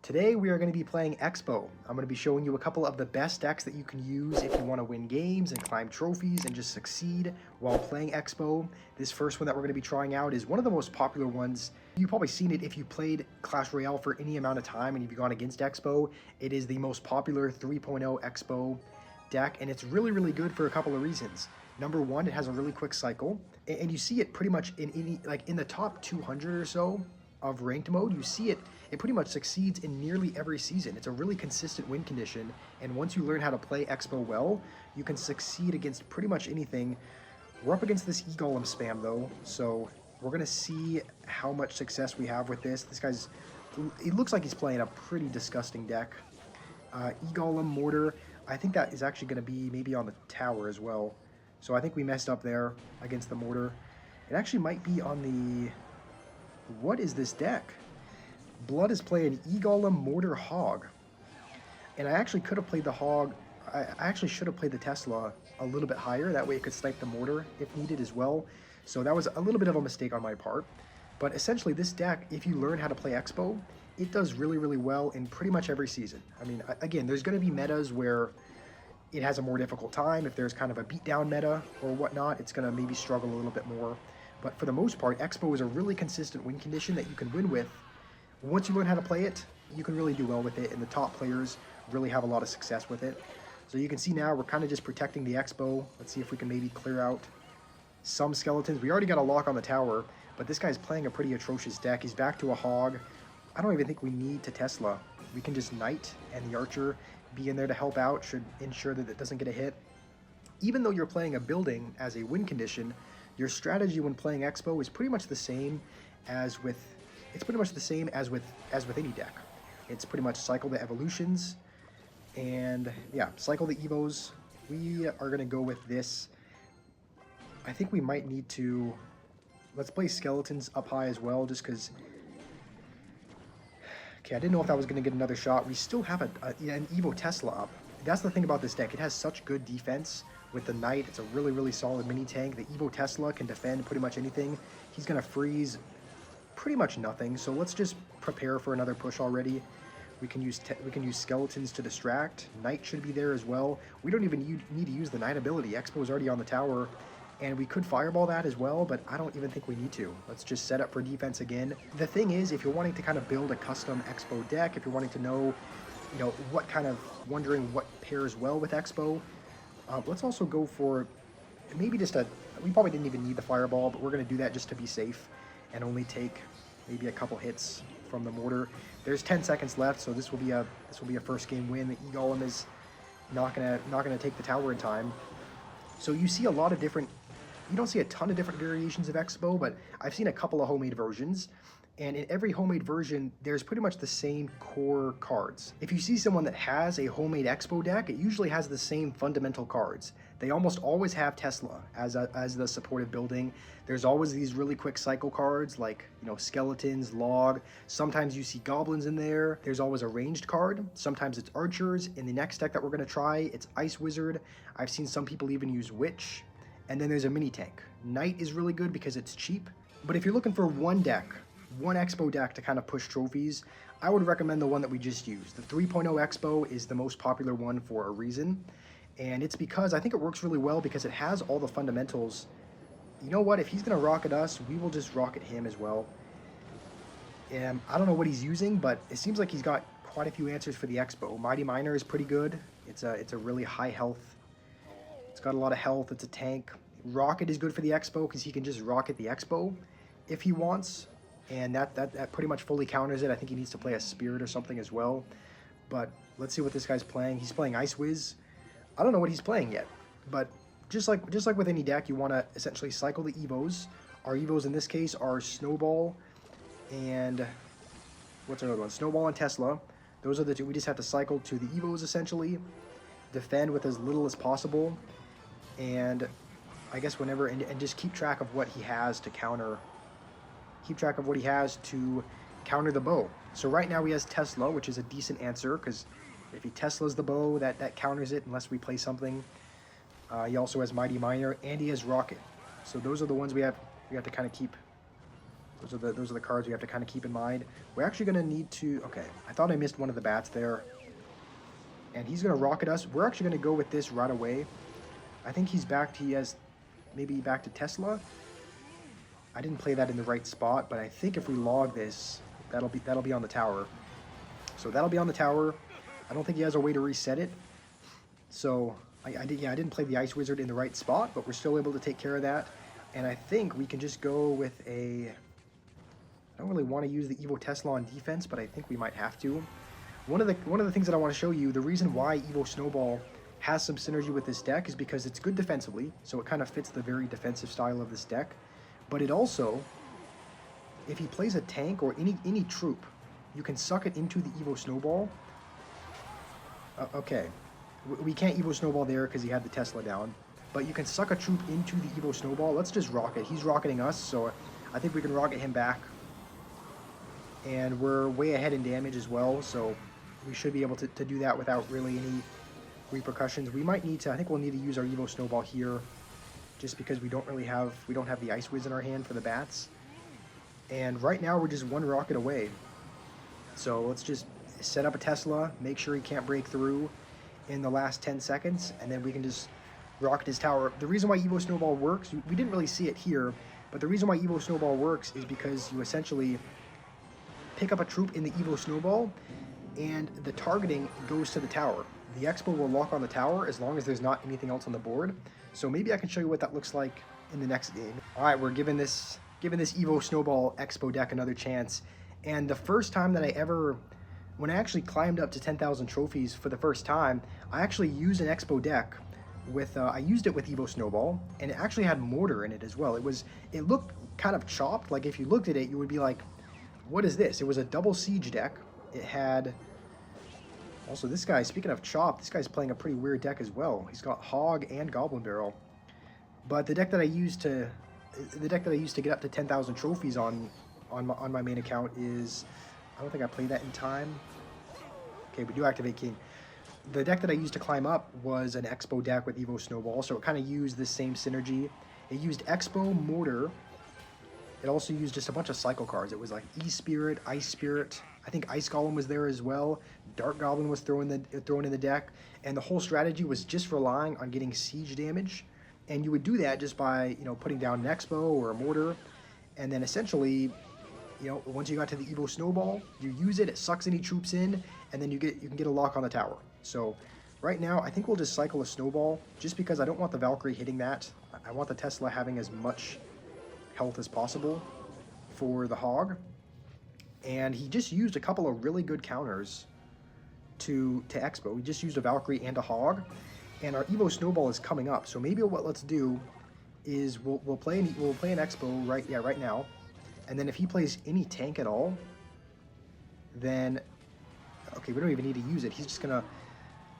Today we are going to be playing Expo. I'm going to be showing you a couple of the best decks that you can use if you want to win games and climb trophies and just succeed while playing Expo. This first one that we're going to be trying out is one of the most popular ones. You've probably seen it if you played Clash Royale for any amount of time and you've gone against Expo. It is the most popular 3.0 Expo deck, and it's really good for a couple of reasons. Number one, it has a really quick cycle, and you see it pretty much in any, like in the top 200 or so of ranked mode. You see it pretty much succeeds in nearly every season. It's a really consistent win condition, and once you learn how to play Expo well, you can succeed against pretty much anything. We're up against this E-Golem spam though, so we're gonna see how much success we have with this. This guy's, it looks like he's playing a pretty disgusting deck. E-Golem, Mortar, I think that is actually gonna be maybe on the tower as well. So I think we messed up there against the Mortar. It actually might be on the... What is this deck? Blood is playing E-Golem, Mortar, Hog. And I actually could have played the Hog. I actually should have played the Tesla a little bit higher. That way it could snipe the Mortar if needed as well. So that was a little bit of a mistake on my part. But essentially this deck, if you learn how to play Expo, it does really well in pretty much every season. I mean, again, there's going to be metas where it has a more difficult time. If there's kind of a beatdown meta or whatnot, it's going to maybe struggle a little bit more. But for the most part, Expo is a really consistent win condition that you can win with. Once you learn how to play it, you can really do well with it, and the top players really have a lot of success with it. So you can see now we're kind of just protecting the Expo. Let's see if we can maybe clear out some skeletons. We already got a lock on the tower, but this guy's playing a pretty atrocious deck. He's back to a Hog. I don't even think we need to Tesla. We can just Knight and the Archer be in there to help out, should ensure that it doesn't get a hit. Even though you're playing a building as a win condition, your strategy when playing Expo is pretty much the same as with any deck. It's pretty much cycle the evolutions, and yeah, cycle the evos. We are gonna go with this. I think we might need to, let's play skeletons up high as well, just because. Okay, I didn't know if that was gonna get another shot. We still have an Evo Tesla up. That's the thing about this deck. It has such good defense. With the Knight, it's a really solid mini tank. The Evo Tesla can defend pretty much anything. He's gonna freeze pretty much nothing. So let's just prepare for another push already. We can use skeletons to distract. Knight should be there as well. We don't even need to use the Knight ability. Expo is already on the tower, and we could fireball that as well, but I don't even think we need to. Let's just set up for defense again. The thing is, if you're wanting to kind of build a custom Expo deck, if you're wanting to know, what kind of, wondering what pairs well with Expo, let's also go for maybe just we probably didn't even need the fireball, but we're going to do that just to be safe and only take maybe a couple hits from the Mortar. There's 10 seconds left, so this will be a first game win. The E-Golem is not gonna take the tower in time. So you see a lot of different, you don't see a ton of different variations of Expo, but I've seen a couple of homemade versions. And in every homemade version, there's pretty much the same core cards. If you see someone that has a homemade Expo deck, it usually has the same fundamental cards. They almost always have Tesla as the supportive building. There's always these really quick cycle cards like, skeletons, log. Sometimes you see goblins in there. There's always a ranged card. Sometimes it's archers. In the next deck that we're gonna try, it's Ice Wizard. I've seen some people even use Witch. And then there's a mini tank. Knight is really good because it's cheap. But if you're looking for one Expo deck to kind of push trophies, I would recommend the one that we just used. The 3.0 Expo is the most popular one for a reason, and it's because I think it works really well because it has all the fundamentals. You know what, if he's going to rocket us, we will just rocket him as well. And I don't know what he's using, but it seems like he's got quite a few answers for the Expo. Mighty Miner is pretty good. It's a really high health. It's got a lot of health. It's a tank. Rocket is good for the Expo because he can just rocket the Expo if he wants. And that pretty much fully counters it. I think he needs to play a Spirit or something as well. But let's see what this guy's playing. He's playing Ice Wiz. I don't know what he's playing yet. But just like with any deck, you want to essentially cycle the Evos. Our Evos in this case are Snowball and... what's another one? Snowball and Tesla. Those are the two. We just have to cycle to the Evos essentially. Defend with as little as possible. And I guess whenever... and just keep track of what he has to counter... keep track of what he has to counter the bow. So right now he has Tesla, which is a decent answer, because if he Teslas the bow, that counters it unless we play something. He also has Mighty Miner, and he has Rocket. So those are the ones we have to kind of keep Those are the cards we have to kind of keep in mind. We're actually going to need to... Okay, I thought I missed one of the bats there. And he's going to rocket us. We're actually going to go with this right away. I think he's back. He has maybe back to Tesla. I didn't play that in the right spot, but I think if we log this, that'll be on the tower. So that'll be on the tower. I don't think he has a way to reset it. So I didn't play the Ice Wizard in the right spot, but we're still able to take care of that. And I think we can just go with a... I don't really want to use the Evo Tesla on defense, but I think we might have to. One of the things that I want to show you, the reason why Evo Snowball has some synergy with this deck is because it's good defensively, so it kind of fits the very defensive style of this deck. But it also, if he plays a tank or any troop, you can suck it into the Evo Snowball. Okay, we can't Evo Snowball there because he had the Tesla down, but you can suck a troop into the Evo Snowball. Let's just rocket. He's rocketing us, so I think we can rocket him back. And we're way ahead in damage as well, so we should be able to do that without really any repercussions. We might need to, I think we'll need to use our Evo Snowball here, just because we don't have the Ice Wiz in our hand for the bats. And right now we're just one rocket away. So let's just set up a Tesla, make sure he can't break through in the last 10 seconds, and then we can just rocket his tower. The reason why Evo Snowball works, we didn't really see it here, but the reason why Evo Snowball works is because you essentially pick up a troop in the Evo Snowball, and the targeting goes to the tower. The Expo will lock on the tower as long as there's not anything else on the board. So maybe I can show you what that looks like in the next game. All right, we're giving this Evo Snowball Expo deck another chance. And the first time that when I actually climbed up to 10,000 trophies for the first time, I actually used an Expo deck with, I used it with Evo Snowball, and it actually had Mortar in it as well. It looked kind of chopped. Like if you looked at it, you would be like, what is this? It was a double siege deck. It had... Also, this guy, speaking of chop, this guy's playing a pretty weird deck as well. He's got Hog and Goblin Barrel. But the deck that I used to get up to 10,000 trophies on my main account is... I don't think I played that in time. Okay, we do activate King. The deck that I used to climb up was an Expo deck with Evo Snowball, so it kind of used the same synergy. It used Expo, Mortar. It also used just a bunch of cycle cards. It was like E-Spirit, Ice Spirit. I think Ice Golem was there as well. Dark Goblin was thrown in the deck. And the whole strategy was just relying on getting siege damage. And you would do that just by, putting down an Expo or a Mortar. And then essentially, once you got to the Evo Snowball, you use it, it sucks any troops in, and then you can get a lock on the tower. So right now, I think we'll just cycle a Snowball, just because I don't want the Valkyrie hitting that. I want the Tesla having as much health as possible for the Hog. And he just used a couple of really good counters to Expo. We just used a Valkyrie and a Hog, and our Evo Snowball is coming up. So maybe what let's do is we'll play an Expo right now, and then if he plays any tank at all, then okay, we don't even need to use it. He's just gonna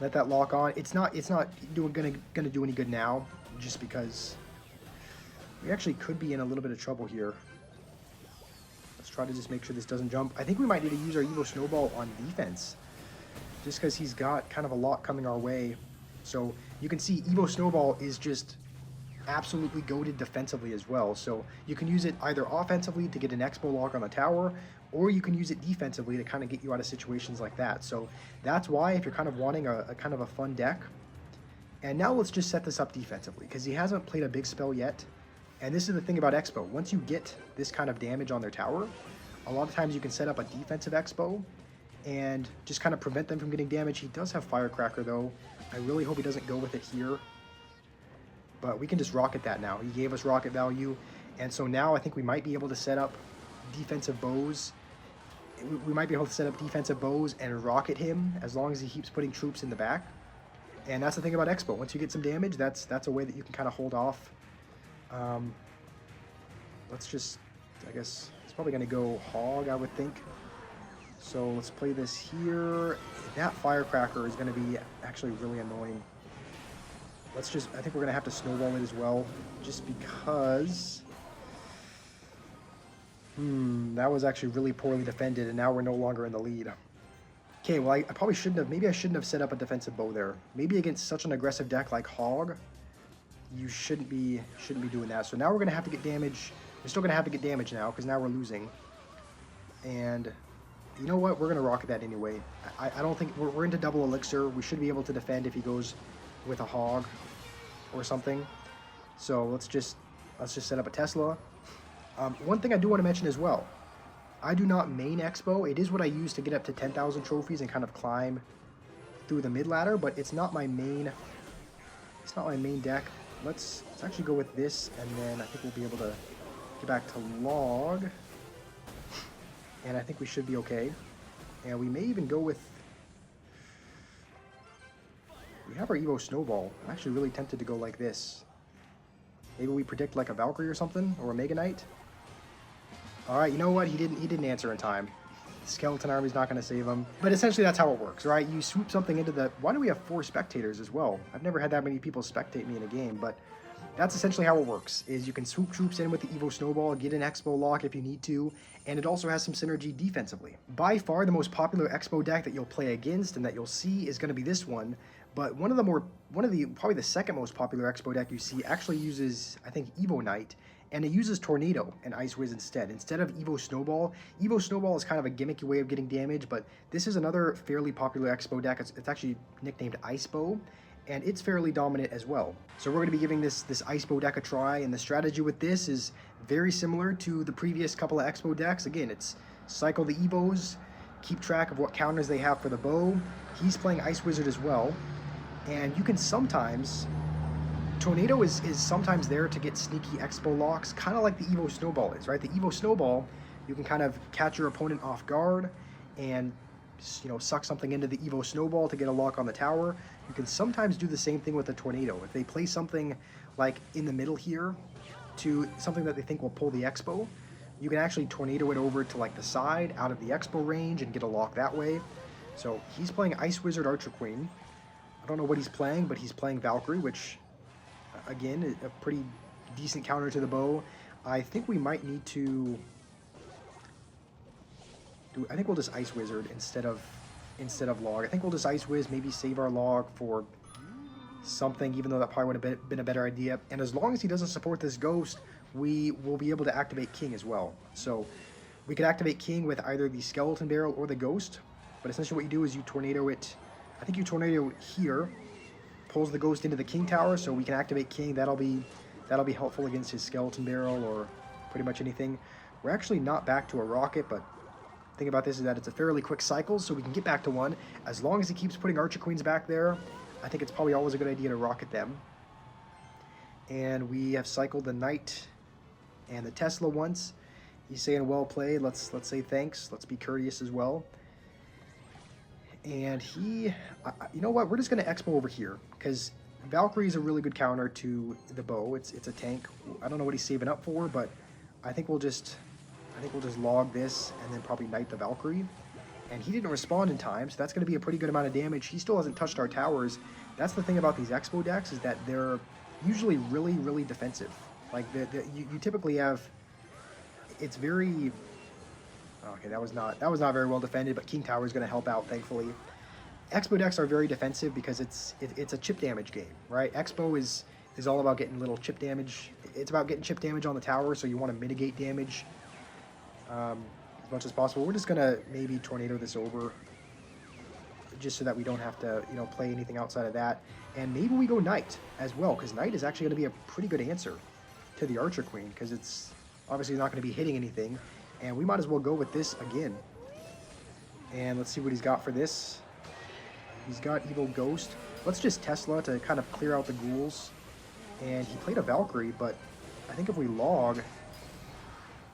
let that lock on. It's not gonna do any good now, just because we actually could be in a little bit of trouble here. Let's try to just make sure this doesn't jump. I think we might need to use our Evo Snowball on defense, just because he's got kind of a lot coming our way. So you can see Evo Snowball is just absolutely goated defensively as well. So you can use it either offensively to get an Expo lock on the tower, or you can use it defensively to kind of get you out of situations like that. So that's why, if you're kind of wanting a kind of a fun deck. And now let's just set this up defensively, because he hasn't played a big spell yet. And this is the thing about Expo. Once you get this kind of damage on their tower, a lot of times you can set up a defensive Expo and just kind of prevent them from getting damage. He does have Firecracker though. I really hope he doesn't go with it here. But we can just rocket that now. He gave us rocket value. And so now I think we might be able to set up defensive bows. We might be able to set up defensive bows and rocket him as long as he keeps putting troops in the back. And that's the thing about Expo. Once you get some damage, that's a way that you can kind of hold off. Let's just, I guess, it's probably going to go Hog, I would think. So let's play this here. That Firecracker is going to be actually really annoying. Let's just, I think we're going to have to snowball it as well, just because... that was actually really poorly defended, and now we're no longer in the lead. Okay, well, I probably shouldn't have, maybe I shouldn't have set up a defensive bow there. Maybe against such an aggressive deck like Hog, you shouldn't be doing that. So now we're going to have to get damage We're still going to have to get damage now, because now we're losing. And you know what? We're going to rocket that anyway. I don't think... We're into double elixir. We should be able to defend if he goes with a hog or something. So let's just set up a Tesla. One thing I do want to mention as well. I do not main Expo. It is what I use to get up to 10,000 trophies and kind of climb through the mid ladder, but it's not my main... It's not my main deck. Let's actually go with this, and then I think we'll be able to get back to log. And I think we should be okay. And we may even go with... We have our Evo Snowball. I'm actually really tempted to go like this. Maybe we predict like a Valkyrie or something, or a Mega Knight. Alright, you know what? He didn't answer in time. Skeleton Army's not going to save him. But essentially that's how it works, right? You swoop something into the... Why do we have 4 spectators as well? I've never had that many people spectate me in a game, but that's essentially how it works, is you can swoop troops in with the Evo Snowball, get an Expo lock if you need to, and it also has some synergy defensively. By far the most popular Expo deck that you'll play against and that you'll see is going to be this one, but probably the second most popular Expo deck you see actually uses, I think, Evo Knight, and it uses Tornado and Ice Wiz instead of Evo Snowball. Evo Snowball is kind of a gimmicky way of getting damage, but this is another fairly popular Expo deck. It's actually nicknamed Ice Bow, and it's fairly dominant as well. So we're going to be giving this Ice Bow deck a try, and the strategy with this is very similar to the previous couple of Expo decks. Again, it's cycle the Evos, keep track of what counters they have for the bow. He's playing Ice Wizard as well, and you can sometimes... Tornado is sometimes there to get sneaky Expo locks, kind of like the Evo Snowball is, right? The Evo Snowball, you can kind of catch your opponent off guard and, you know, suck something into the Evo Snowball to get a lock on the tower. You can sometimes do the same thing with the Tornado. If they play something like in the middle here to something that they think will pull the Expo, you can actually Tornado it over to like the side out of the Expo range and get a lock that way. So he's playing Ice Wizard Archer Queen. I don't know what he's playing, but he's playing Valkyrie, which... Again, a pretty decent counter to the bow. I think we might need to... I think we'll just Ice Wizard instead of log. I think we'll just Ice Wiz, maybe save our log for something, even though that probably would have been a better idea. And as long as he doesn't support this Ghost, we will be able to activate King as well. So we could activate King with either the Skeleton Barrel or the Ghost. But essentially what you do is you Tornado it. I think you Tornado here. Pulls the Ghost into the King Tower, so we can activate King. That'll be helpful against his Skeleton Barrel or pretty much anything. We're actually not back to a rocket, but the thing about this is that it's a fairly quick cycle, so we can get back to one. As long as he keeps putting Archer Queens back there, I think it's probably always a good idea to rocket them. And we have cycled the Knight and the Tesla once. He's saying well played. Let's say thanks. Let's be courteous as well. And he, you know what, we're just going to Expo over here, because Valkyrie is a really good counter to the bow. It's a tank. I don't know what he's saving up for, but I think we'll just log this and then probably Knight the Valkyrie. And he didn't respond in time, so that's going to be a pretty good amount of damage. He still hasn't touched our towers. That's the thing about these Expo decks, is that they're usually really, really defensive. Like, you typically have, it's very... Okay, that was not very well defended, but King Tower is going to help out, thankfully. Expo decks are very defensive because it's a chip damage game, right? Expo is all about getting little chip damage. It's about getting chip damage on the tower, so you want to mitigate damage as much as possible. We're just going to maybe Tornado this over, just so that we don't have to, you know, play anything outside of that. And maybe we go Knight as well, because Knight is actually going to be a pretty good answer to the Archer Queen, because it's obviously not going to be hitting anything. And we might as well go with this again. And let's see what he's got for this. He's got Evo Ghost. Let's just Tesla to kind of clear out the ghouls. And he played a Valkyrie, but I think if we log,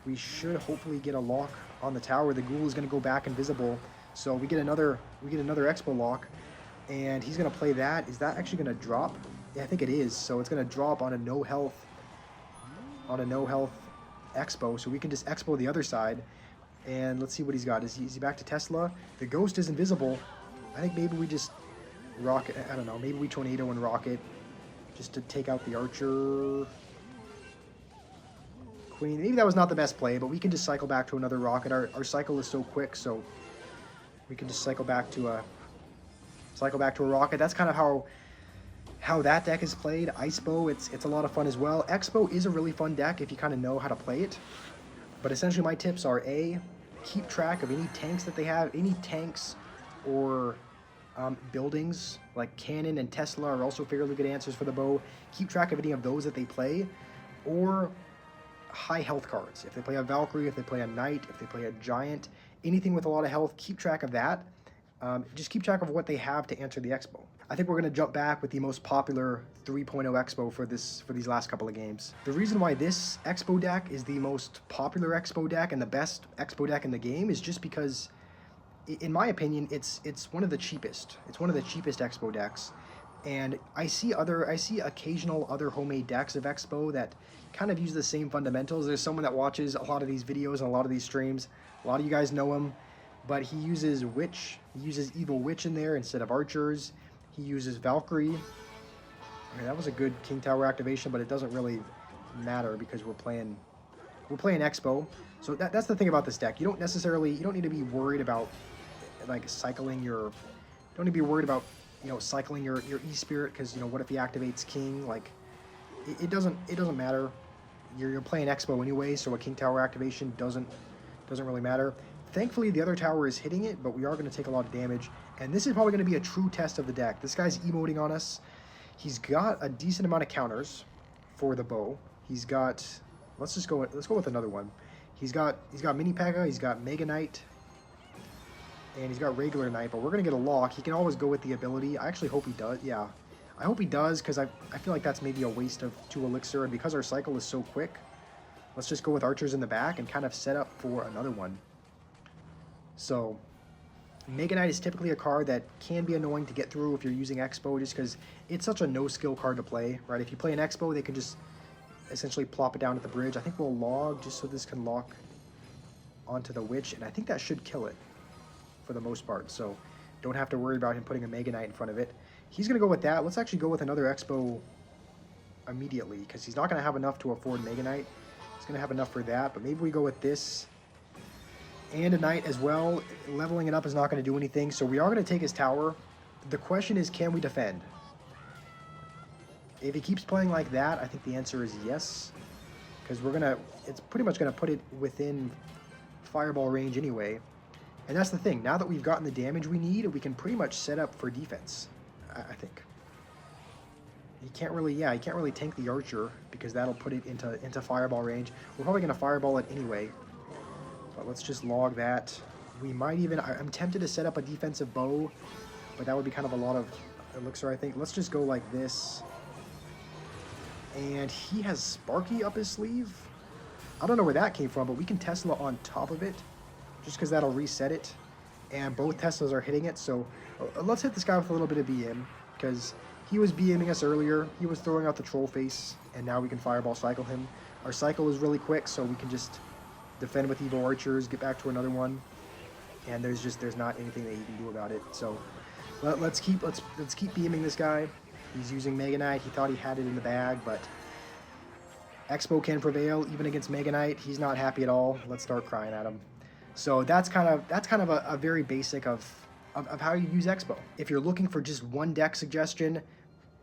we should hopefully get a lock on the tower. The ghoul is going to go back invisible. So we get another Expo lock. And he's going to play that. Is that actually going to drop? Yeah, I think it is. So it's going to drop on a no health Expo, so we can just Expo the other side. And let's see what he's got. Is he back to Tesla? The Ghost is invisible. I think maybe we just rocket. I don't know. Maybe we Tornado and rocket just to take out the Archer Queen. Maybe that was not the best play, but we can just cycle back to another rocket. Our cycle is so quick, so we can just cycle back to a rocket. That's kind of how that deck is played. Icebo, it's a lot of fun as well. Expo is a really fun deck if you kind of know how to play it. But essentially my tips are A, keep track of any tanks that they have. Any tanks or buildings like Cannon and Tesla are also fairly good answers for the bow. Keep track of any of those that they play. Or high health cards. If they play a Valkyrie, if they play a Knight, if they play a Giant, anything with a lot of health, keep track of that. Just keep track of what they have to answer the Expo. I think we're going to jump back with the most popular 3.0 Expo for these last couple of games. The reason why this Expo deck is the most popular Expo deck and the best Expo deck in the game is just because, in my opinion, it's one of the cheapest. It's one of the cheapest Expo decks. And I see occasional other homemade decks of Expo that kind of use the same fundamentals. There's someone that watches a lot of these videos and a lot of these streams. A lot of you guys know him, but he uses Witch. He uses Evil Witch in there instead of Archers. He uses Valkyrie. I mean, that was a good King Tower activation, but it doesn't really matter because we're playing Expo. So that's the thing about this deck. You don't need to be worried about like cycling your. Don't need to be worried about cycling your E-Spirit because what if he activates King? Like it doesn't matter. You're playing Expo anyway, so a King Tower activation doesn't really matter. Thankfully, the other tower is hitting it, but we are going to take a lot of damage. And this is probably going to be a true test of the deck. This guy's emoting on us. He's got a decent amount of counters for the bow. He's got, let's go with another one. He's got Mini Pega, he's got Mega Knight, and he's got regular Knight, but we're going to get a lock. He can always go with the ability. I actually hope he does. Yeah, I hope he does because I feel like that's maybe a waste of 2 elixir. And because our cycle is so quick, let's just go with Archers in the back and kind of set up for another one. So Mega Knight is typically a card that can be annoying to get through if you're using Expo just because it's such a no-skill card to play, right? If you play an Expo, they can just essentially plop it down at the bridge. I think we'll log just so this can lock onto the Witch, and I think that should kill it for the most part. So don't have to worry about him putting a Mega Knight in front of it. He's going to go with that. Let's actually go with another Expo immediately because he's not going to have enough to afford Mega Knight. He's going to have enough for that, but maybe we go with this and a Knight as well. Leveling it up is not going to do anything, so we are going to take his tower. The question is, can we defend? If he keeps playing like that, I think the answer is yes, because it's pretty much going to put it within fireball range anyway. And that's the thing. Now that we've gotten the damage we need, we can pretty much set up for defense, I think. He can't really tank the Archer because that'll put it into fireball range. We're probably going to fireball it anyway. But let's just log that. We might even, I'm tempted to set up a defensive bow, but that would be kind of a lot of elixir, I think. Let's just go like this. And he has Sparky up his sleeve. I don't know where that came from, but we can Tesla on top of it, just because that'll reset it. And both Teslas are hitting it, so let's hit this guy with a little bit of BM, because he was BMing us earlier. He was throwing out the troll face, and now we can fireball cycle him. Our cycle is really quick, so we can just defend with Evil Archers, get back to another one, and there's not anything that you can do about it. So let's keep BMing this guy. He's using Mega Knight. He thought he had it in the bag, but Expo can prevail even against Mega Knight. He's not happy at all. Let's start crying at him. So that's kind of a very basic of how you use Expo. If you're looking for just one deck suggestion,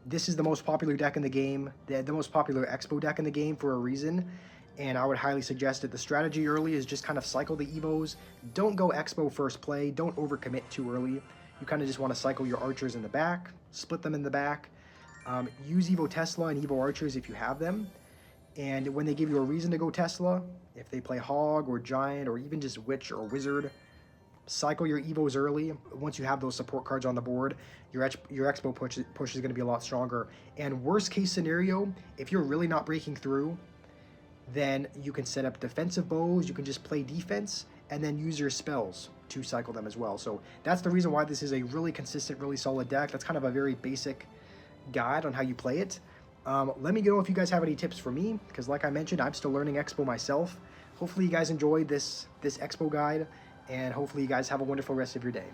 this is the most popular deck in the game, the most popular Expo deck in the game for a reason, and I would highly suggest it. The strategy early is just kind of cycle the Evos. Don't go Expo first play. Don't overcommit too early. You kind of just want to cycle your Archers in the back, split them in the back. Use Evo Tesla and Evo Archers if you have them. And when they give you a reason to go Tesla, if they play Hog or Giant or even just Witch or Wizard, cycle your Evos early. Once you have those support cards on the board, your Expo push is going to be a lot stronger. And worst case scenario, if you're really not breaking through, then you can set up defensive bows, you can just play defense, and then use your spells to cycle them as well. So that's the reason why this is a really consistent, really solid deck. That's kind of a very basic guide on how you play it. Let me know if you guys have any tips for me, because like I mentioned, I'm still learning Expo myself. Hopefully you guys enjoyed this Expo guide, and hopefully you guys have a wonderful rest of your day.